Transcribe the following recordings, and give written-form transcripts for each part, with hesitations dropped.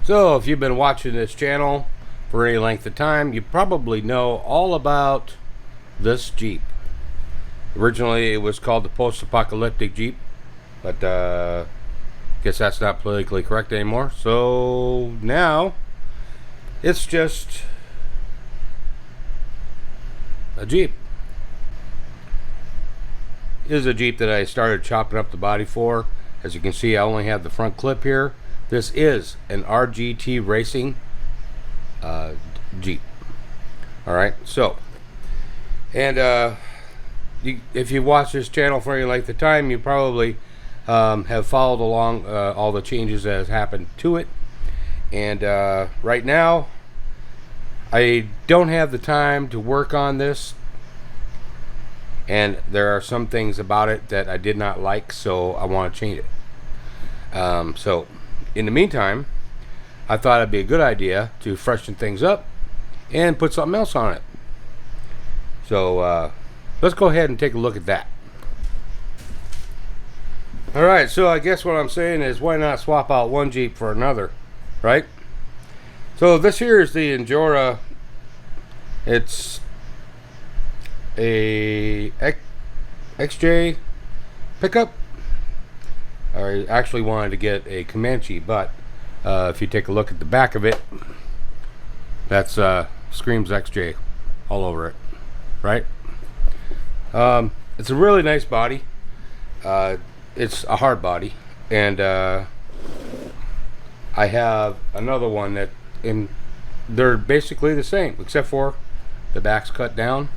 So if you've been watching this channel for any length of time, you probably know all about this Jeep. Originally it was called the post-apocalyptic Jeep, but guess that's not politically correct anymore. So now it's just a Jeep. This is a Jeep that I started chopping up the body for. As you can see, I only have the front clip here. This is an RGT Racing Jeep. Alright, so, and if you watch this channel for any length of time, you probably have followed along all the changes that has happened to it. And right now, I don't have the time to work on this. And there are some things about it that I did not like, so I want to change it. So, in the meantime, I thought it'd be a good idea to freshen things up and put something else on it. So, let's go ahead and take a look at that. Alright, so I guess what I'm saying is, why not swap out one Jeep for another, right? So, this here is the Injora. It's a XJ pickup. I actually wanted to get a Comanche, but if you take a look at the back of it, that's screams XJ all over it, right? It's a really nice body. It's a hard body, and I have another one that they're basically the same, except for the back's cut down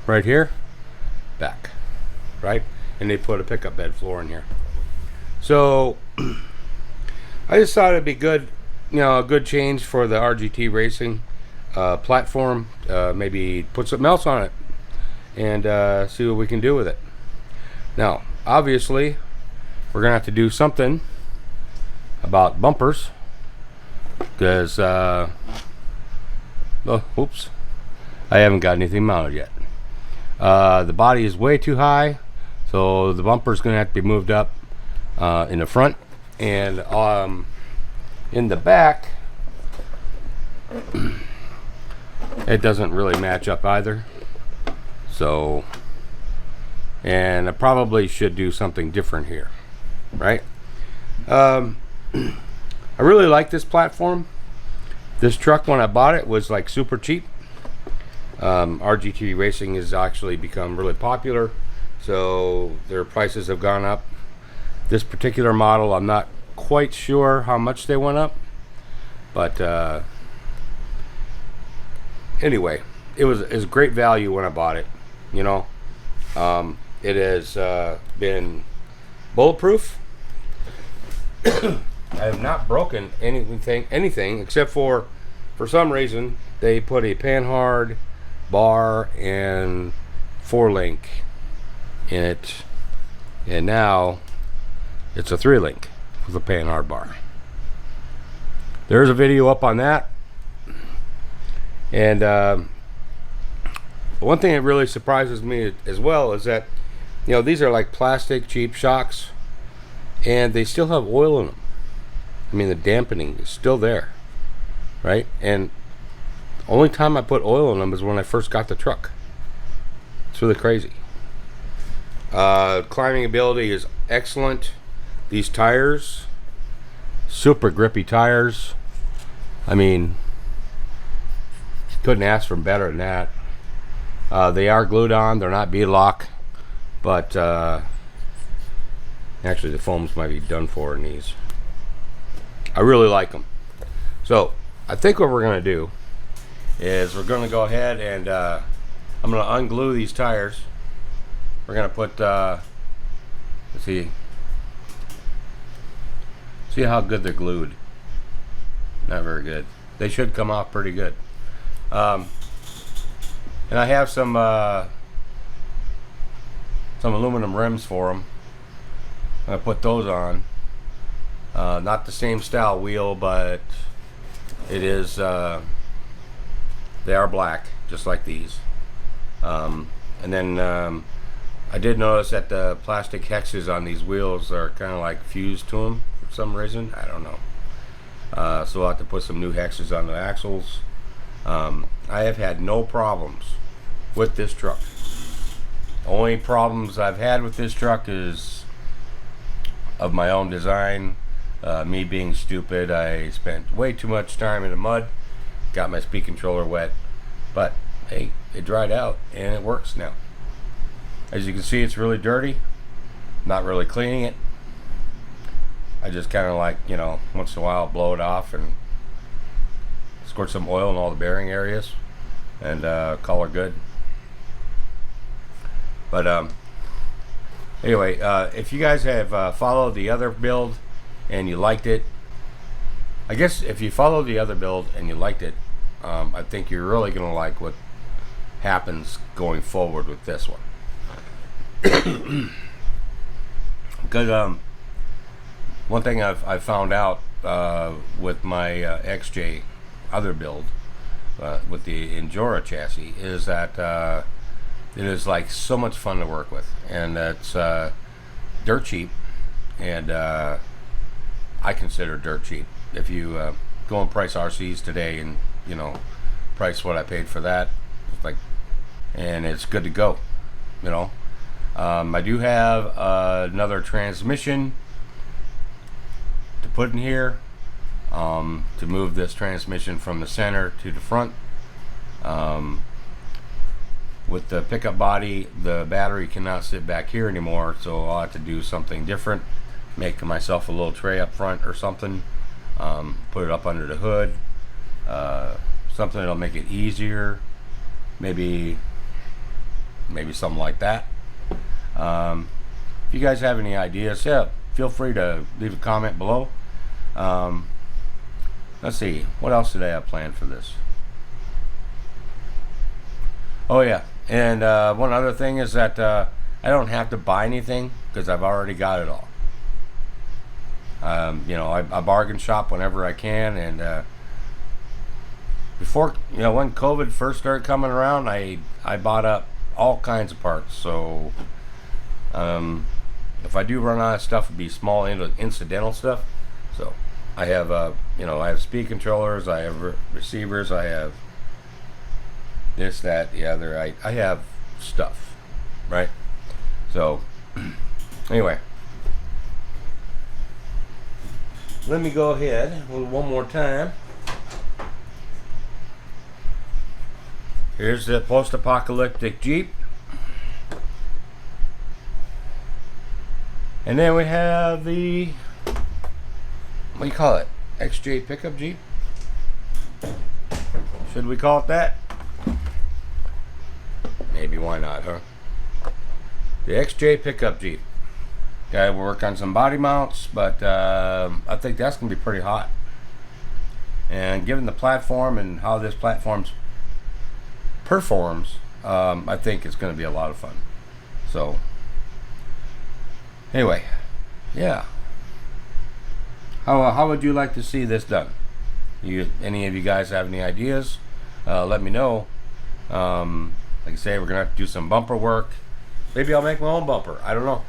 right here, back, right? And they put a pickup bed floor in here. So I just thought it'd be good, you know, a good change for the RGT Racing platform. Maybe put something else on it and see what we can do with it. Now, obviously, we're gonna have to do something about bumpers, because oh, oops, I haven't got anything mounted yet. The body is way too high, so the bumper's gonna have to be moved up in the front, and in the back it doesn't really match up either. So, and I probably should do something different here, right? I really like this platform. This truck, when I bought it, was like super cheap. RGT Racing has actually become really popular, so their prices have gone up. This particular model, I'm not quite sure how much they went up, but anyway, it was great value when I bought it. You know, it has been bulletproof. I have not broken anything except for some reason they put a panhard bar and 4-link in it, and now it's a 3-link with a panhard bar. There's a video up on that. And one thing that really surprises me as well is that, you know, these are like plastic cheap shocks, and they still have oil in them. I mean, the dampening is still there, right? And the only time I put oil in them is when I first got the truck. It's really crazy. Climbing ability is excellent. These tires, super grippy tires. I mean, couldn't ask for better than that. They are glued on. They're not beadlock, but actually the foams might be done for in these. I really like them. So I think what we're going to do is we're going to go ahead and I'm going to unglue these tires. We're going to put let's see how good they're glued. Not very good. They should come off pretty good. And I have some aluminum rims for them. I'm going to put those on. Not the same style wheel, but it is they are black, just like these. And then I did notice that the plastic hexes on these wheels are kind of like fused to them for some reason. I don't know. So I'll have to put some new hexes on the axles. I have had no problems with this truck. Only problems I've had with this truck is of my own design. Me being stupid, I spent way too much time in the mud, got my speed controller wet, but hey, it dried out and it works now. As you can see, it's really dirty. Not really cleaning it. I just kind of like, you know, once in a while blow it off and squirt some oil in all the bearing areas and call her good. But anyway, if you guys have followed the other build and you liked it, I guess if you follow the other build and you liked it, I think you're really going to like what happens going forward with this one. Because one thing I've found out with my XJ other build with the Injora chassis is that it is like so much fun to work with, and it's dirt cheap, and I consider dirt cheap. If you go and price RCs today and, you know, price what I paid for that, it's like, and it's good to go, you know. I do have another transmission to put in here to move this transmission from the center to the front. With the pickup body, the battery cannot sit back here anymore, so I'll have to do something different. Make myself a little tray up front or something. Put it up under the hood. Something that'll make it easier. Maybe something like that. If you guys have any ideas, yeah, feel free to leave a comment below. Let's see, what else did I have planned for this? Oh yeah, and one other thing is that I don't have to buy anything because I've already got it all. You know, I bargain shop whenever I can, and before, you know, when COVID first started coming around, I bought up all kinds of parts. So if I do run out of stuff, it'd be small incidental stuff. So I have you know, I have speed controllers, I have receivers, I have this, that, the other. I have stuff, right? So anyway, let me go ahead one more time. Here's the post-apocalyptic Jeep. And then we have the, what do you call it? XJ pickup Jeep? Should we call it that? Maybe, why not, huh? The XJ pickup Jeep. Gotta work on some body mounts, but I think that's gonna be pretty hot. And given the platform and how this platform performs, I think it's gonna be a lot of fun. So anyway, yeah. How would you like to see this done? Any of you guys have any ideas? Let me know. Like I say, we're gonna have to do some bumper work. Maybe I'll make my own bumper. I don't know.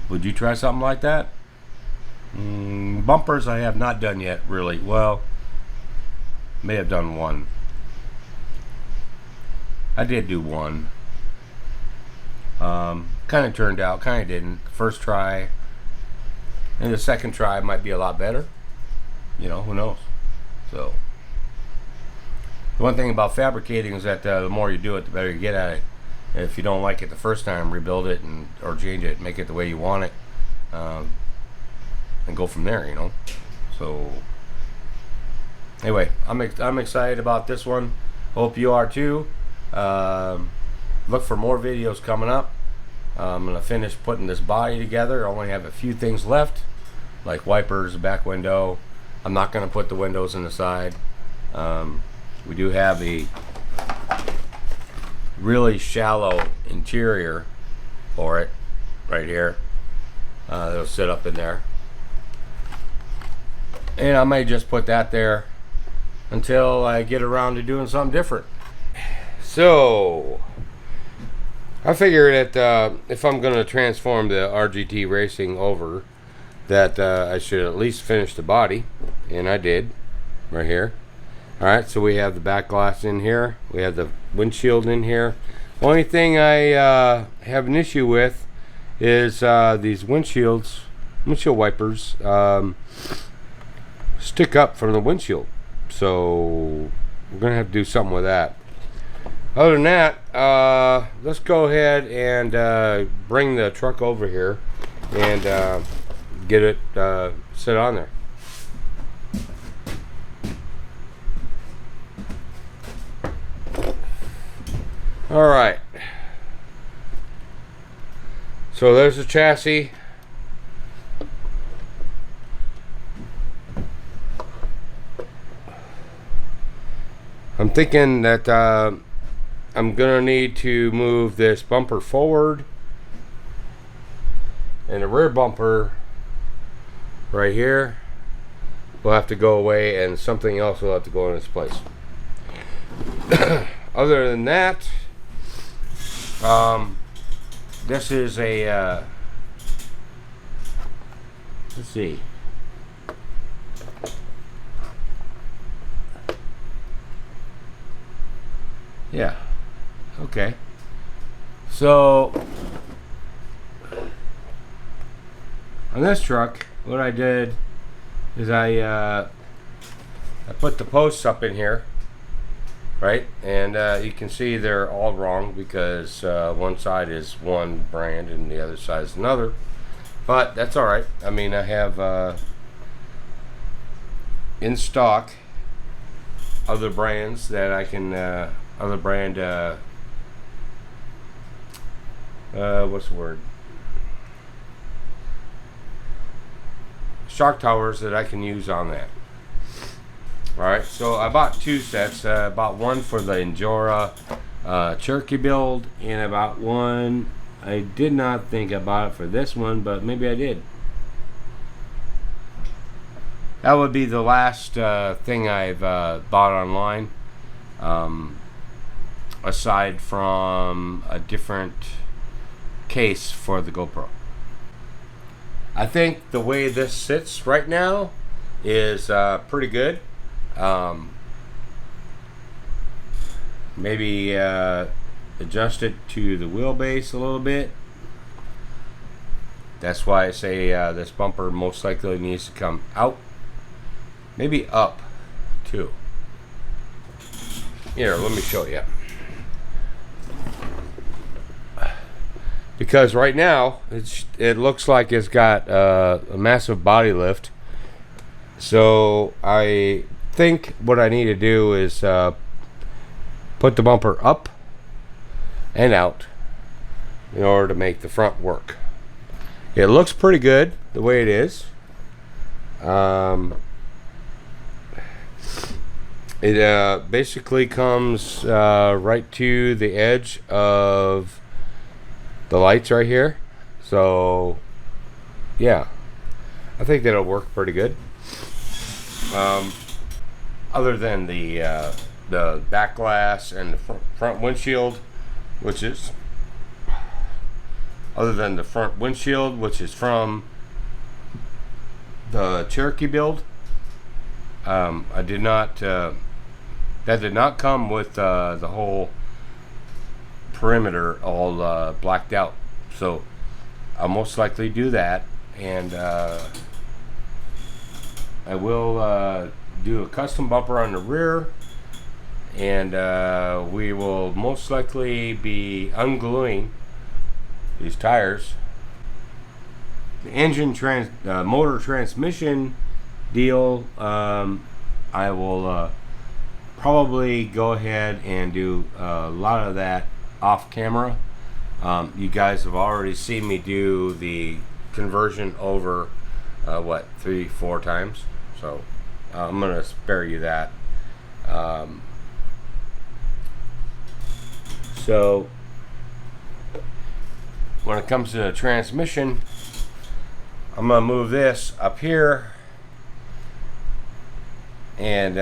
Would you try something like that? Bumpers I have not done yet, really. Well, may have done one. I did do one. Kind of turned out, kind of didn't. First try. And the second try might be a lot better. You know, who knows? So the one thing about fabricating is that the more you do it, the better you get at it. And if you don't like it the first time, rebuild it or change it, make it the way you want it, and go from there. You know. So anyway, I'm excited about this one. Hope you are too. Look for more videos coming up. I'm gonna finish putting this body together. I only have a few things left, like wipers, back window. I'm not gonna put the windows in the side. We do have a really shallow interior for it right here. That'll sit up in there, and I may just put that there until I get around to doing something different. So I figured that if I'm going to transform the RGT Racing over, that I should at least finish the body, and I did right here. Alright, so we have the back glass in here, we have the windshield in here. Only thing I have an issue with is these windshield wipers stick up from the windshield, so we're gonna have to do something with that. Other than that, let's go ahead and bring the truck over here and get it set on there. All right, so there's the chassis. I'm thinking that I'm gonna need to move this bumper forward, and the rear bumper right here will have to go away, and something else will have to go in its place. Other than that, this is a let's see. Yeah. Okay. So on this truck, what I did is I put the posts up in here, right? And you can see they're all wrong because one side is one brand and the other side is another. But that's all right. I mean, I have in stock other brands that I can other brand what's the word, shock towers that I can use on that. Alright, so I bought two sets. I bought one for the Injora Cherokee build, and I bought one, I did not think I bought it for this one, but maybe I did. That would be the last thing I've bought online, aside from a different case for the GoPro. I think the way this sits right now is pretty good. Maybe adjust it to the wheelbase a little bit. That's why I say this bumper most likely needs to come out, maybe up too. Here, let me show you. Because right now it looks like it's got a massive body lift. So I think what I need to do is put the bumper up and out in order to make the front work. It looks pretty good the way it is. It basically comes right to the edge of the lights right here. So yeah, I think that'll work pretty good. Other than the back glass and the front windshield, which is from the Cherokee build, I did not that did not come with the whole perimeter all blacked out, so I'll most likely do that, and I will do a custom bumper on the rear, and we will most likely be ungluing these tires. The engine motor transmission deal, I will probably go ahead and do a lot of that off camera. You guys have already seen me do the conversion over 3-4 times, so I'm gonna spare you that. So when it comes to the transmission, I'm gonna move this up here, and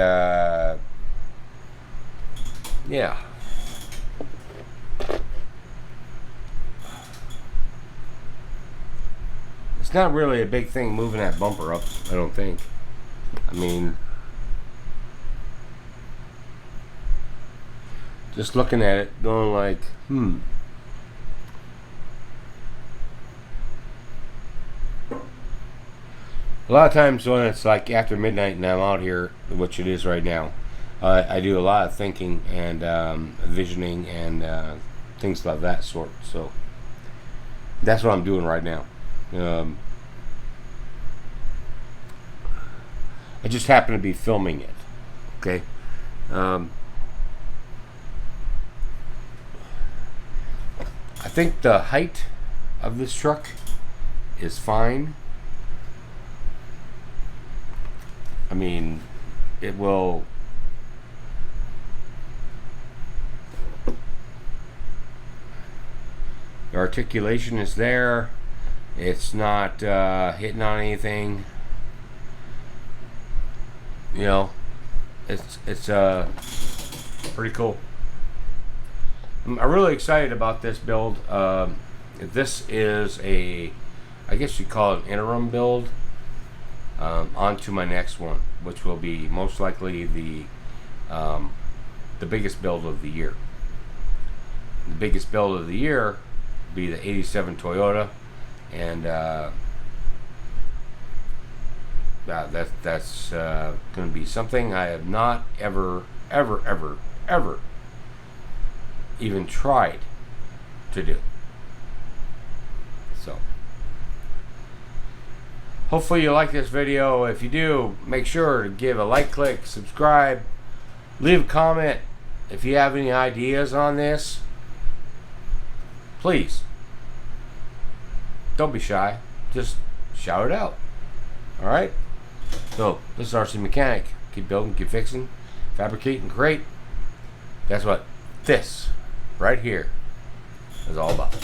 yeah, it's not really a big thing moving that bumper up, I don't think. I mean, just looking at it, going like, A lot of times when it's like after midnight and I'm out here, which it is right now, I do a lot of thinking and visioning and things like that sort. So that's what I'm doing right now. I just happen to be filming it. Okay. I think the height of this truck is fine. I mean, it will. The articulation is there. It's not hitting on anything. You know, it's pretty cool. I'm really excited about this build. This is I guess you call it an interim build. Onto my next one, which will be most likely the biggest build of the year. The biggest build of the year will be the 87 Toyota, and that's going to be something I have not ever even tried to do. So hopefully you like this video. If you do, make sure to give a like, click, subscribe, leave a comment. If you have any ideas on this, please don't be shy, just shout it out. Alright, so this is RC Mechanic. Keep building, keep fixing, fabricate and create. That's what this right here is all about.